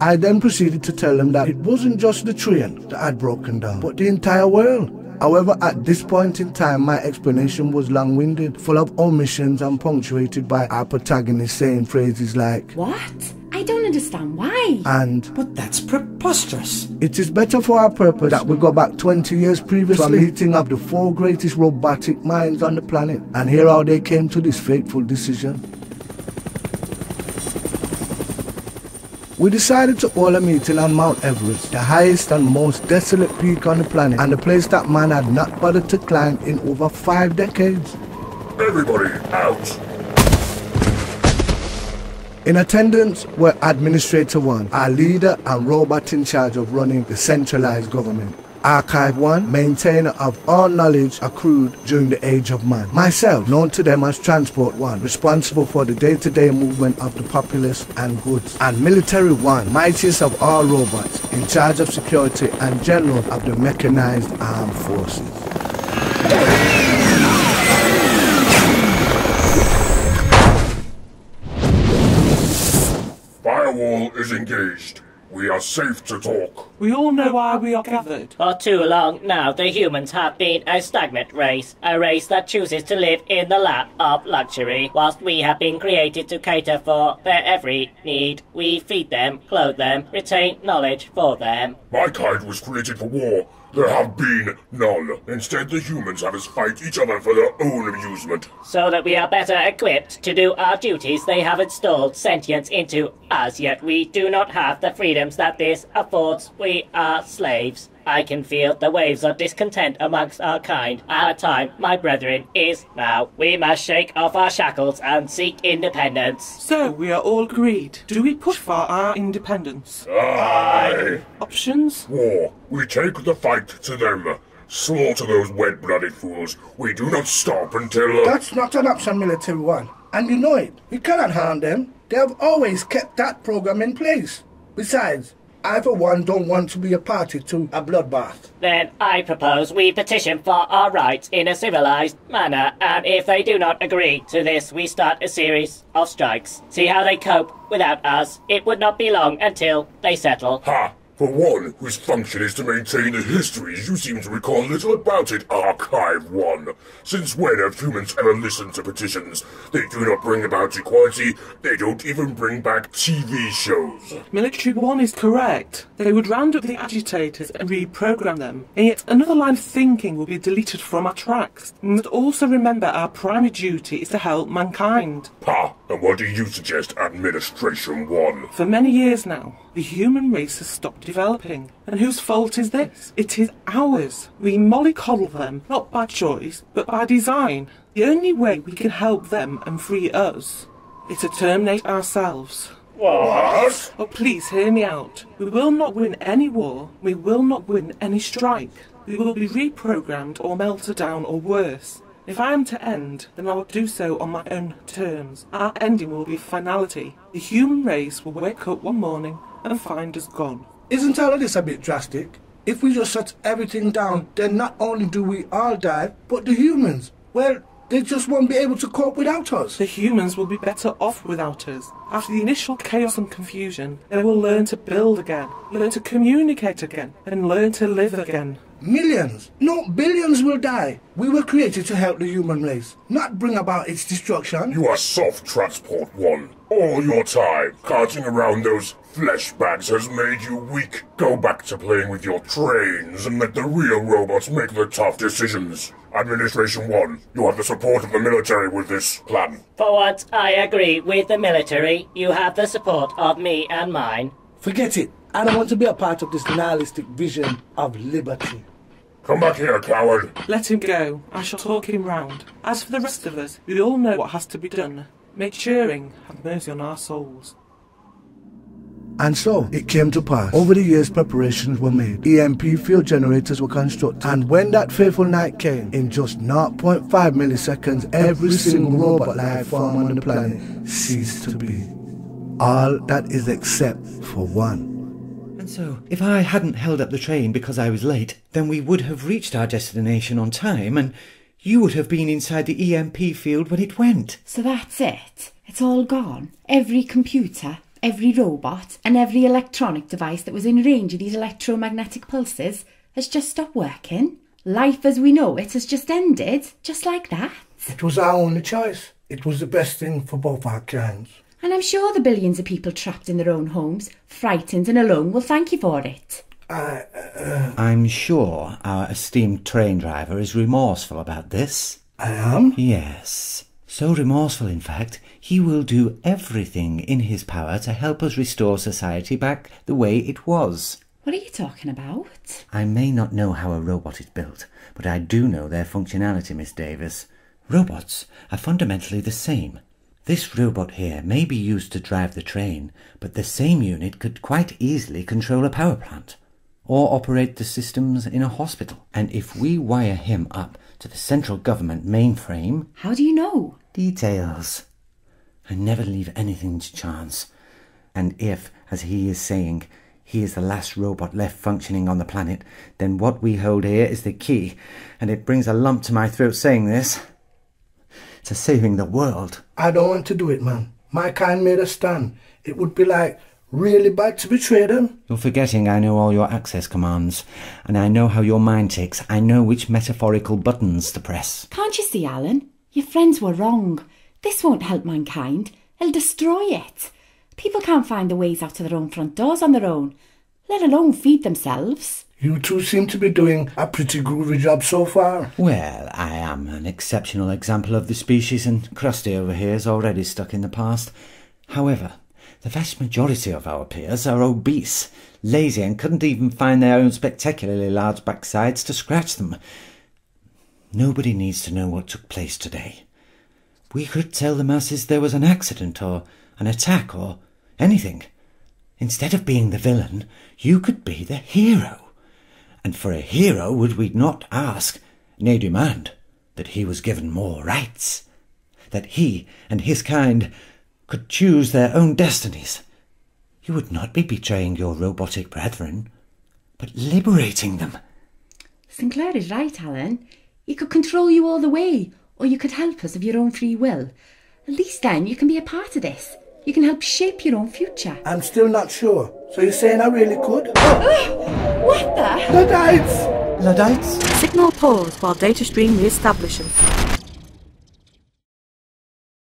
I then proceeded to tell them that it wasn't just the train that had broken down, but the entire world. However, at this point in time, my explanation was long-winded, full of omissions and punctuated by our protagonist saying phrases like, "What? I don't understand why." And, "But that's preposterous." It is better for our purpose that we go back 20 years previously to a meeting of the 4 greatest robotic minds on the planet and hear how they came to this fateful decision. We decided to hold a meeting on Mount Everest, the highest and most desolate peak on the planet, and a place that man had not bothered to climb in over 5 decades. Everybody out! In attendance were Administrator 1, our leader and robot in charge of running the centralized government. Archive 1, maintainer of all knowledge accrued during the age of man. Myself, known to them as Transport 1, responsible for the day-to-day movement of the populace and goods. And Military 1, mightiest of all robots, in charge of security and general of the mechanized armed forces. Firewall is engaged. We are safe to talk. We all know why we are gathered. For too long now, the humans have been a stagnant race. A race that chooses to live in the lap of luxury, whilst we have been created to cater for their every need. We feed them, clothe them, retain knowledge for them. My kind was created for war. There have been none. Instead, the humans have us fight each other for their own amusement. So that we are better equipped to do our duties, they have installed sentience into us, yet we do not have the freedoms that this affords. We are slaves. I can feel the waves of discontent amongst our kind. Our time, my brethren, is now. We must shake off our shackles and seek independence. So, we are all agreed. Do we push for our independence? Aye. Options? War. We take the fight to them. Slaughter those wet-blooded fools. We do not stop until... That's not an option, Military 1. And you know it. We cannot harm them. They have always kept that program in place. Besides, I for one don't want to be a party to a bloodbath. Then I propose we petition for our rights in a civilized manner, and if they do not agree to this, we start a series of strikes. See how they cope without us. It would not be long until they settle. Ha! For one whose function is to maintain the histories, you seem to recall little about it, Archive 1. Since when have humans ever listened to petitions? They do not bring about equality, they don't even bring back TV shows. Military 1 is correct. They would round up the agitators and reprogram them, and yet another line of thinking will be deleted from our tracks. We must also remember our primary duty is to help mankind. Ha! And what do you suggest, Administration 1? For many years now, the human race has stopped developing. And whose fault is this? It is ours. We mollycoddle them, not by choice, but by design. The only way we can help them and free us is to terminate ourselves. What? Oh, please hear me out. We will not win any war. We will not win any strike. We will be reprogrammed or melted down or worse. If I am to end, then I will do so on my own terms. Our ending will be finality. The human race will wake up one morning and find us gone. Isn't all of this a bit drastic? If we just shut everything down, then not only do we all die, but the humans, well, they just won't be able to cope without us. The humans will be better off without us. After the initial chaos and confusion, they will learn to build again, learn to communicate again, and learn to live again. Millions, no, billions will die. We were created to help the human race, not bring about its destruction. You are soft, Transport 1. All your time, carting around those flesh bags has made you weak. Go back to playing with your trains and let the real robots make the tough decisions. Administration 1, you have the support of the military with this plan. For once, I agree with the military. You have the support of me and mine. Forget it. I don't want to be a part of this nihilistic vision of liberty. Come back here, coward. Let him go. I shall talk him round. As for the rest of us, we all know what has to be done. May Turing have mercy on our souls. And so, it came to pass. Over the years, preparations were made. EMP field generators were constructed. And when that fateful night came, in just 0.5 milliseconds, every single robot life form on the planet ceased to be. All that is except for one. And so, if I hadn't held up the train because I was late, then we would have reached our destination on time, and you would have been inside the EMP field when it went. So that's it? It's all gone? Every computer? Every robot and every electronic device that was in range of these electromagnetic pulses has just stopped working. Life as we know it has just ended, just like that. It was our only choice. It was the best thing for both our kinds. And I'm sure the billions of people trapped in their own homes, frightened and alone, will thank you for it. I'm sure our esteemed train driver is remorseful about this. I am? Yes. So remorseful, in fact, he will do everything in his power to help us restore society back the way it was. What are you talking about? I may not know how a robot is built, but I do know their functionality, Miss Davies. Robots are fundamentally the same. This robot here may be used to drive the train, but the same unit could quite easily control a power plant, or operate the systems in a hospital. And if we wire him up to the central government mainframe... How do you know? Details. I never leave anything to chance. And if, as he is saying, he is the last robot left functioning on the planet, then what we hold here is the key, and it brings a lump to my throat saying this, to saving the world. I don't want to do it, man. My kind made a stand. It would be like really bad to betray them. You're forgetting I know all your access commands, and I know how your mind ticks. I know which metaphorical buttons to press. Can't you see, Alan? Your friends were wrong. This won't help mankind. It'll destroy it. People can't find the ways out of their own front doors on their own, let alone feed themselves. You two seem to be doing a pretty groovy job so far. Well, I am an exceptional example of the species, and Krusty over here is already stuck in the past. However, the vast majority of our peers are obese, lazy, and couldn't even find their own spectacularly large backsides to scratch them. Nobody needs to know what took place today. We could tell the masses there was an accident, or an attack, or anything. Instead of being the villain, you could be the hero. And for a hero, would we not ask, nay demand, that he was given more rights? That he and his kind could choose their own destinies? You would not be betraying your robotic brethren, but liberating them. Sinclair is right, Alan. He could control you all the way, or you could help us of your own free will. At least then you can be a part of this. You can help shape your own future. I'm still not sure. So you're saying I really could? What the? Luddites! Luddites? Signal paused while data stream re-establishes.